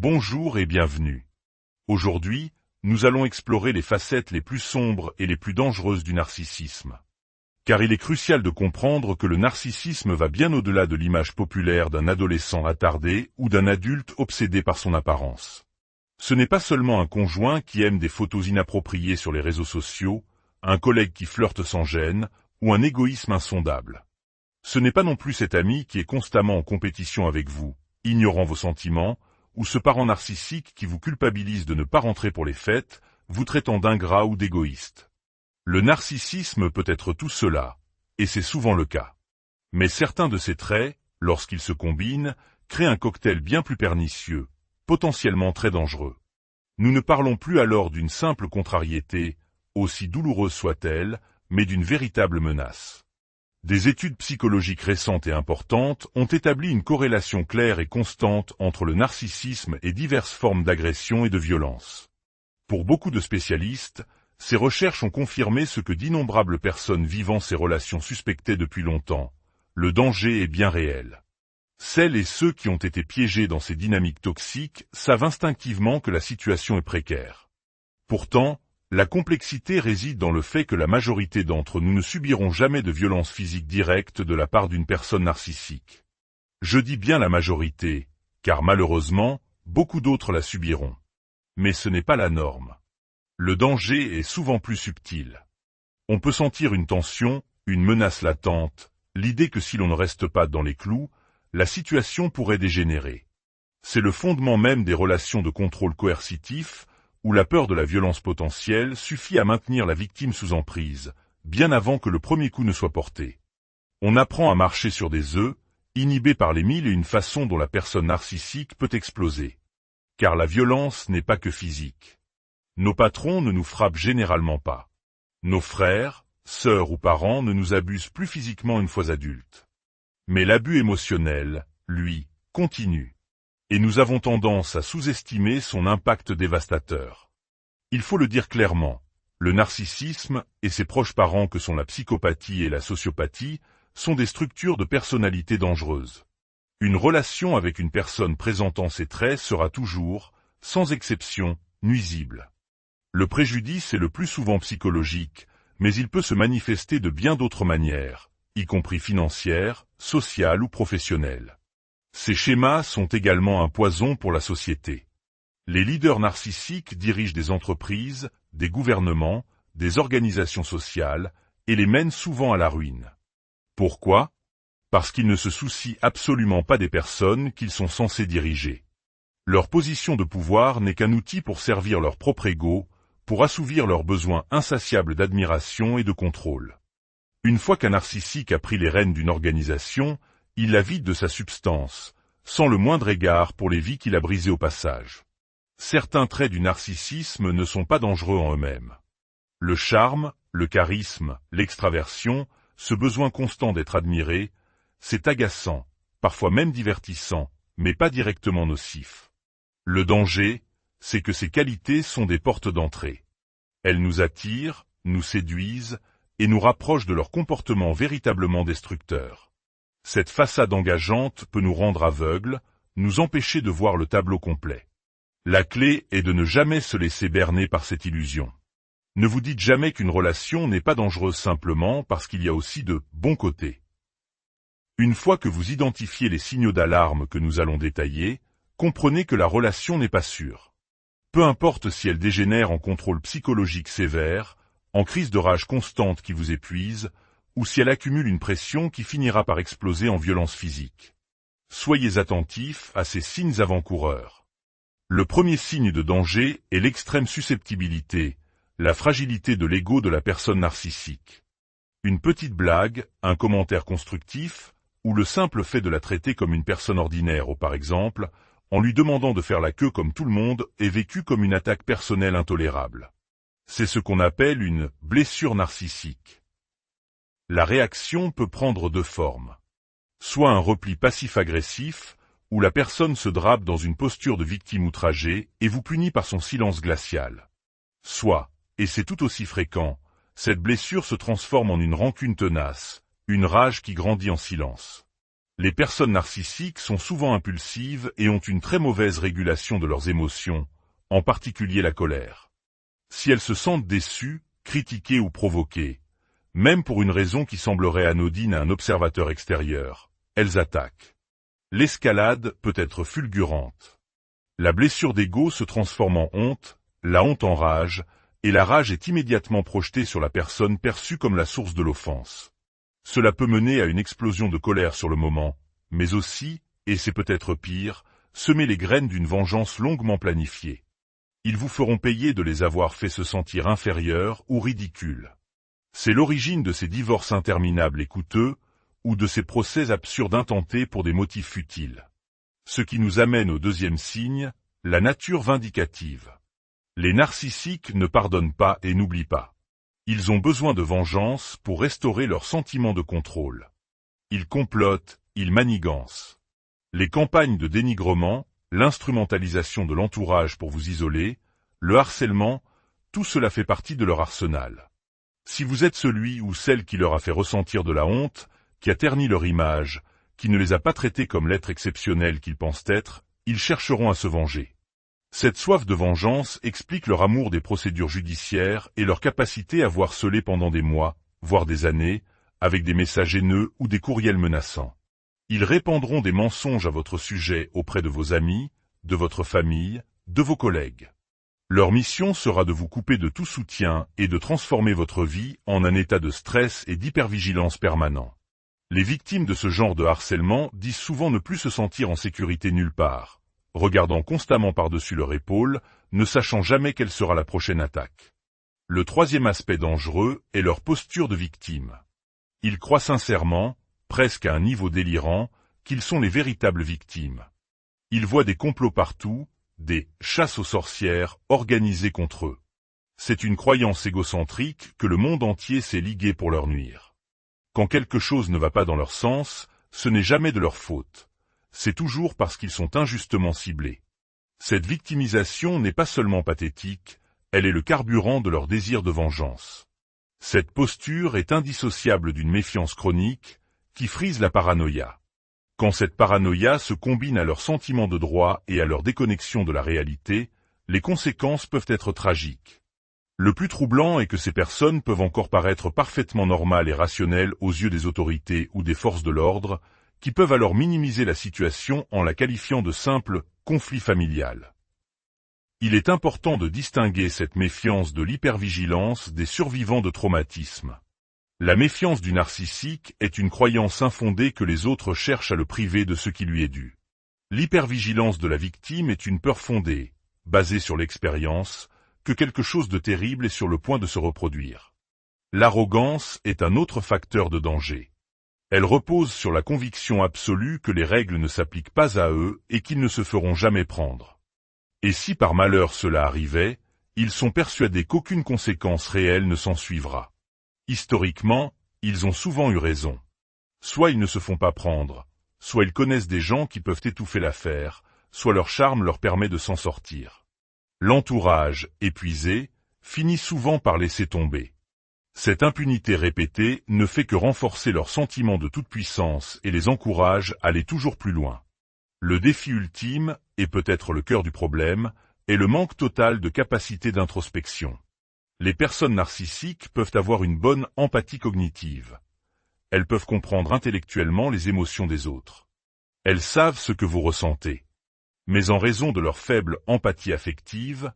Bonjour et bienvenue. Aujourd'hui, nous allons explorer les facettes les plus sombres et les plus dangereuses du narcissisme. Car il est crucial de comprendre que le narcissisme va bien au-delà de l'image populaire d'un adolescent attardé ou d'un adulte obsédé par son apparence. Ce n'est pas seulement un conjoint qui aime des photos inappropriées sur les réseaux sociaux, un collègue qui flirte sans gêne, ou un égoïsme insondable. Ce n'est pas non plus cet ami qui est constamment en compétition avec vous, ignorant vos sentiments, ou ce parent narcissique qui vous culpabilise de ne pas rentrer pour les fêtes, vous traitant d'ingrat ou d'égoïste. Le narcissisme peut être tout cela, et c'est souvent le cas. Mais certains de ces traits, lorsqu'ils se combinent, créent un cocktail bien plus pernicieux, potentiellement très dangereux. Nous ne parlons plus alors d'une simple contrariété, aussi douloureuse soit-elle, mais d'une véritable menace. Des études psychologiques récentes et importantes ont établi une corrélation claire et constante entre le narcissisme et diverses formes d'agression et de violence. Pour beaucoup de spécialistes, ces recherches ont confirmé ce que d'innombrables personnes vivant ces relations suspectaient depuis longtemps. Le danger est bien réel. Celles et ceux qui ont été piégés dans ces dynamiques toxiques savent instinctivement que la situation est précaire. Pourtant, la complexité réside dans le fait que la majorité d'entre nous ne subiront jamais de violence physique directe de la part d'une personne narcissique. Je dis bien la majorité, car malheureusement, beaucoup d'autres la subiront. Mais ce n'est pas la norme. Le danger est souvent plus subtil. On peut sentir une tension, une menace latente, l'idée que si l'on ne reste pas dans les clous, la situation pourrait dégénérer. C'est le fondement même des relations de contrôle coercitif, où la peur de la violence potentielle suffit à maintenir la victime sous emprise, bien avant que le premier coup ne soit porté. On apprend à marcher sur des œufs, inhibé par les mille et une façons dont la personne narcissique peut exploser. Car la violence n'est pas que physique. Nos patrons ne nous frappent généralement pas. Nos frères, sœurs ou parents ne nous abusent plus physiquement une fois adultes. Mais l'abus émotionnel, lui, continue. Et nous avons tendance à sous-estimer son impact dévastateur. Il faut le dire clairement, le narcissisme et ses proches parents que sont la psychopathie et la sociopathie sont des structures de personnalité dangereuses. Une relation avec une personne présentant ces traits sera toujours, sans exception, nuisible. Le préjudice est le plus souvent psychologique, mais il peut se manifester de bien d'autres manières, y compris financières, sociales ou professionnelles. Ces schémas sont également un poison pour la société. Les leaders narcissiques dirigent des entreprises, des gouvernements, des organisations sociales, et les mènent souvent à la ruine. Pourquoi? Parce qu'ils ne se soucient absolument pas des personnes qu'ils sont censés diriger. Leur position de pouvoir n'est qu'un outil pour servir leur propre ego, pour assouvir leurs besoins insatiables d'admiration et de contrôle. Une fois qu'un narcissique a pris les rênes d'une organisation, il la vide de sa substance, sans le moindre égard pour les vies qu'il a brisées au passage. Certains traits du narcissisme ne sont pas dangereux en eux-mêmes. Le charme, le charisme, l'extraversion, ce besoin constant d'être admiré, c'est agaçant, parfois même divertissant, mais pas directement nocif. Le danger, c'est que ces qualités sont des portes d'entrée. Elles nous attirent, nous séduisent, et nous rapprochent de leur comportement véritablement destructeur. Cette façade engageante peut nous rendre aveugles, nous empêcher de voir le tableau complet. La clé est de ne jamais se laisser berner par cette illusion. Ne vous dites jamais qu'une relation n'est pas dangereuse simplement parce qu'il y a aussi de bons côtés. Une fois que vous identifiez les signaux d'alarme que nous allons détailler, comprenez que la relation n'est pas sûre. Peu importe si elle dégénère en contrôle psychologique sévère, en crise de rage constante qui vous épuise, ou si elle accumule une pression qui finira par exploser en violence physique. Soyez attentifs à ces signes avant-coureurs. Le premier signe de danger est l'extrême susceptibilité, la fragilité de l'ego de la personne narcissique. Une petite blague, un commentaire constructif, ou le simple fait de la traiter comme une personne ordinaire ou par exemple, en lui demandant de faire la queue comme tout le monde, est vécu comme une attaque personnelle intolérable. C'est ce qu'on appelle une blessure narcissique. La réaction peut prendre deux formes. Soit un repli passif-agressif, où la personne se drape dans une posture de victime outragée et vous punit par son silence glacial. Soit, et c'est tout aussi fréquent, cette blessure se transforme en une rancune tenace, une rage qui grandit en silence. Les personnes narcissiques sont souvent impulsives et ont une très mauvaise régulation de leurs émotions, en particulier la colère. Si elles se sentent déçues, critiquées ou provoquées, même pour une raison qui semblerait anodine à un observateur extérieur, elles attaquent. L'escalade peut être fulgurante. La blessure d'ego se transforme en honte, la honte en rage, et la rage est immédiatement projetée sur la personne perçue comme la source de l'offense. Cela peut mener à une explosion de colère sur le moment, mais aussi, et c'est peut-être pire, semer les graines d'une vengeance longuement planifiée. Ils vous feront payer de les avoir fait se sentir inférieurs ou ridicules. C'est l'origine de ces divorces interminables et coûteux, ou de ces procès absurdes intentés pour des motifs futiles. Ce qui nous amène au deuxième signe, la nature vindicative. Les narcissiques ne pardonnent pas et n'oublient pas. Ils ont besoin de vengeance pour restaurer leur sentiment de contrôle. Ils complotent, ils manigancent. Les campagnes de dénigrement, l'instrumentalisation de l'entourage pour vous isoler, le harcèlement, tout cela fait partie de leur arsenal. Si vous êtes celui ou celle qui leur a fait ressentir de la honte, qui a terni leur image, qui ne les a pas traités comme l'être exceptionnel qu'ils pensent être, ils chercheront à se venger. Cette soif de vengeance explique leur amour des procédures judiciaires et leur capacité à voir scellés pendant des mois, voire des années, avec des messages haineux ou des courriels menaçants. Ils répandront des mensonges à votre sujet auprès de vos amis, de votre famille, de vos collègues. Leur mission sera de vous couper de tout soutien et de transformer votre vie en un état de stress et d'hypervigilance permanent. Les victimes de ce genre de harcèlement disent souvent ne plus se sentir en sécurité nulle part, regardant constamment par-dessus leur épaule, ne sachant jamais quelle sera la prochaine attaque. Le troisième aspect dangereux est leur posture de victime. Ils croient sincèrement, presque à un niveau délirant, qu'ils sont les véritables victimes. Ils voient des complots partout, des chasses aux sorcières organisées contre eux. C'est une croyance égocentrique que le monde entier s'est ligué pour leur nuire. Quand quelque chose ne va pas dans leur sens, ce n'est jamais de leur faute. C'est toujours parce qu'ils sont injustement ciblés. Cette victimisation n'est pas seulement pathétique, elle est le carburant de leur désir de vengeance. Cette posture est indissociable d'une méfiance chronique, qui frise la paranoïa. Quand cette paranoïa se combine à leur sentiment de droit et à leur déconnexion de la réalité, les conséquences peuvent être tragiques. Le plus troublant est que ces personnes peuvent encore paraître parfaitement normales et rationnelles aux yeux des autorités ou des forces de l'ordre, qui peuvent alors minimiser la situation en la qualifiant de simple conflit familial. Il est important de distinguer cette méfiance de l'hypervigilance des survivants de traumatismes. La méfiance du narcissique est une croyance infondée que les autres cherchent à le priver de ce qui lui est dû. L'hypervigilance de la victime est une peur fondée, basée sur l'expérience, que quelque chose de terrible est sur le point de se reproduire. L'arrogance est un autre facteur de danger. Elle repose sur la conviction absolue que les règles ne s'appliquent pas à eux et qu'ils ne se feront jamais prendre. Et si par malheur cela arrivait, ils sont persuadés qu'aucune conséquence réelle ne s'en suivra. Historiquement, ils ont souvent eu raison. Soit ils ne se font pas prendre, soit ils connaissent des gens qui peuvent étouffer l'affaire, soit leur charme leur permet de s'en sortir. L'entourage, épuisé, finit souvent par laisser tomber. Cette impunité répétée ne fait que renforcer leur sentiment de toute puissance et les encourage à aller toujours plus loin. Le défi ultime, et peut-être le cœur du problème, est le manque total de capacité d'introspection. Les personnes narcissiques peuvent avoir une bonne empathie cognitive. Elles peuvent comprendre intellectuellement les émotions des autres. Elles savent ce que vous ressentez. Mais en raison de leur faible empathie affective,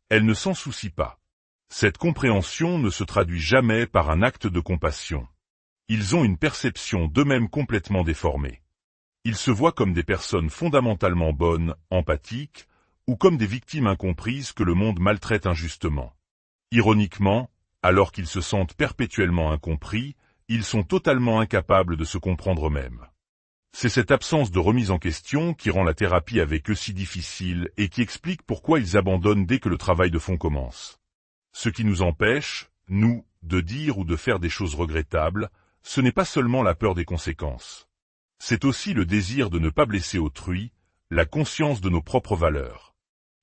elles ne s'en soucient pas. Cette compréhension ne se traduit jamais par un acte de compassion. Ils ont une perception d'eux-mêmes complètement déformée. Ils se voient comme des personnes fondamentalement bonnes, empathiques, ou comme des victimes incomprises que le monde maltraite injustement. Ironiquement, alors qu'ils se sentent perpétuellement incompris, ils sont totalement incapables de se comprendre eux-mêmes. C'est cette absence de remise en question qui rend la thérapie avec eux si difficile et qui explique pourquoi ils abandonnent dès que le travail de fond commence. Ce qui nous empêche, nous, de dire ou de faire des choses regrettables, ce n'est pas seulement la peur des conséquences. C'est aussi le désir de ne pas blesser autrui, la conscience de nos propres valeurs.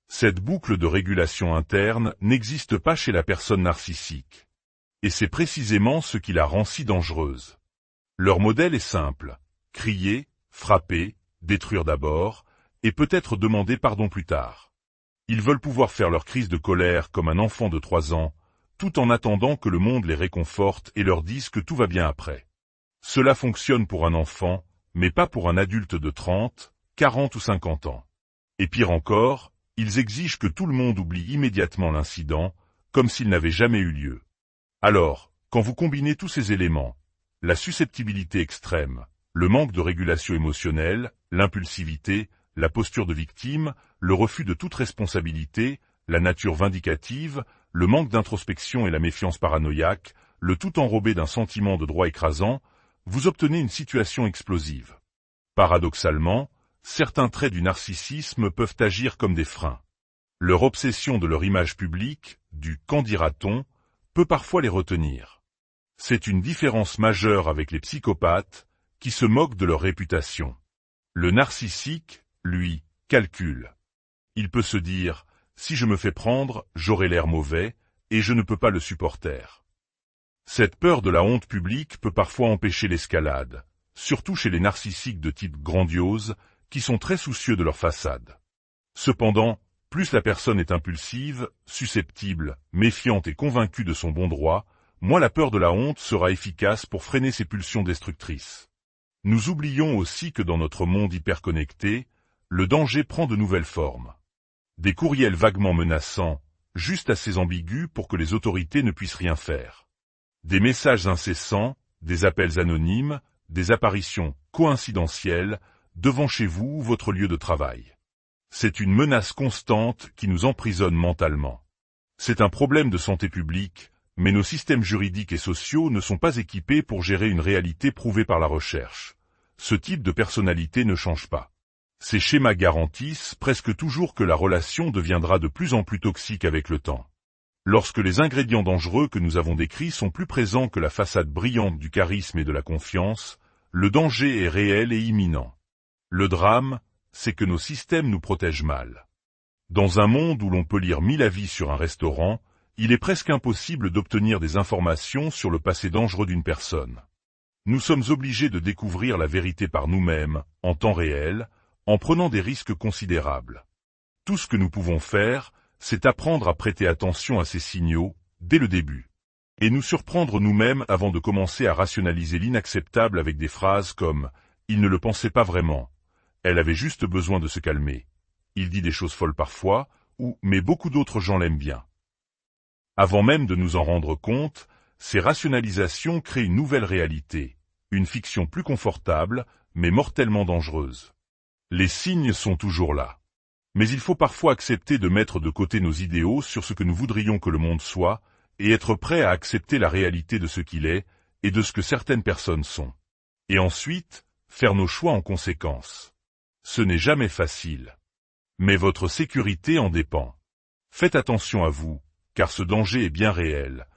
Cette boucle de régulation interne n'existe pas chez la personne narcissique. Et c'est précisément ce qui la rend si dangereuse. Leur modèle est simple. Crier, frapper, détruire d'abord, et peut-être demander pardon plus tard. Ils veulent pouvoir faire leur crise de colère comme un enfant de 3 ans, tout en attendant que le monde les réconforte et leur dise que tout va bien après. Cela fonctionne pour un enfant, mais pas pour un adulte de 30, 40 ou 50 ans. Et pire encore, ils exigent que tout le monde oublie immédiatement l'incident, comme s'il n'avait jamais eu lieu. Alors, quand vous combinez tous ces éléments, la susceptibilité extrême, le manque de régulation émotionnelle, l'impulsivité, la posture de victime, le refus de toute responsabilité, la nature vindicative, le manque d'introspection et la méfiance paranoïaque, le tout enrobé d'un sentiment de droit écrasant, vous obtenez une situation explosive. Paradoxalement, certains traits du narcissisme peuvent agir comme des freins. Leur obsession de leur image publique, du « qu'en dira-t-on », peut parfois les retenir. C'est une différence majeure avec les psychopathes, qui se moquent de leur réputation. Le narcissique, lui, calcule. Il peut se dire « si je me fais prendre, j'aurai l'air mauvais, et je ne peux pas le supporter ». Cette peur de la honte publique peut parfois empêcher l'escalade, surtout chez les narcissiques de type grandiose, qui sont très soucieux de leur façade. Cependant, plus la personne est impulsive, susceptible, méfiante et convaincue de son bon droit, moins la peur de la honte sera efficace pour freiner ses pulsions destructrices. Nous oublions aussi que dans notre monde hyperconnecté, le danger prend de nouvelles formes. Des courriels vaguement menaçants, juste assez ambigus pour que les autorités ne puissent rien faire. Des messages incessants, des appels anonymes, des apparitions coïncidentielles, devant chez vous ou votre lieu de travail. C'est une menace constante qui nous emprisonne mentalement. C'est un problème de santé publique, mais nos systèmes juridiques et sociaux ne sont pas équipés pour gérer une réalité prouvée par la recherche. Ce type de personnalité ne change pas. Ces schémas garantissent presque toujours que la relation deviendra de plus en plus toxique avec le temps. Lorsque les ingrédients dangereux que nous avons décrits sont plus présents que la façade brillante du charisme et de la confiance, le danger est réel et imminent. Le drame, c'est que nos systèmes nous protègent mal. Dans un monde où l'on peut lire 1000 avis sur un restaurant, il est presque impossible d'obtenir des informations sur le passé dangereux d'une personne. Nous sommes obligés de découvrir la vérité par nous-mêmes, en temps réel, en prenant des risques considérables. Tout ce que nous pouvons faire, c'est apprendre à prêter attention à ces signaux, dès le début. Et nous surprendre nous-mêmes avant de commencer à rationaliser l'inacceptable avec des phrases comme « il ne le pensait pas vraiment »,« elle avait juste besoin de se calmer »,« il dit des choses folles parfois » ou « mais beaucoup d'autres gens l'aiment bien ». Avant même de nous en rendre compte, ces rationalisations créent une nouvelle réalité, une fiction plus confortable, mais mortellement dangereuse. Les signes sont toujours là. Mais il faut parfois accepter de mettre de côté nos idéaux sur ce que nous voudrions que le monde soit, et être prêt à accepter la réalité de ce qu'il est, et de ce que certaines personnes sont. Et ensuite, faire nos choix en conséquence. Ce n'est jamais facile. Mais votre sécurité en dépend. Faites attention à vous, car ce danger est bien réel,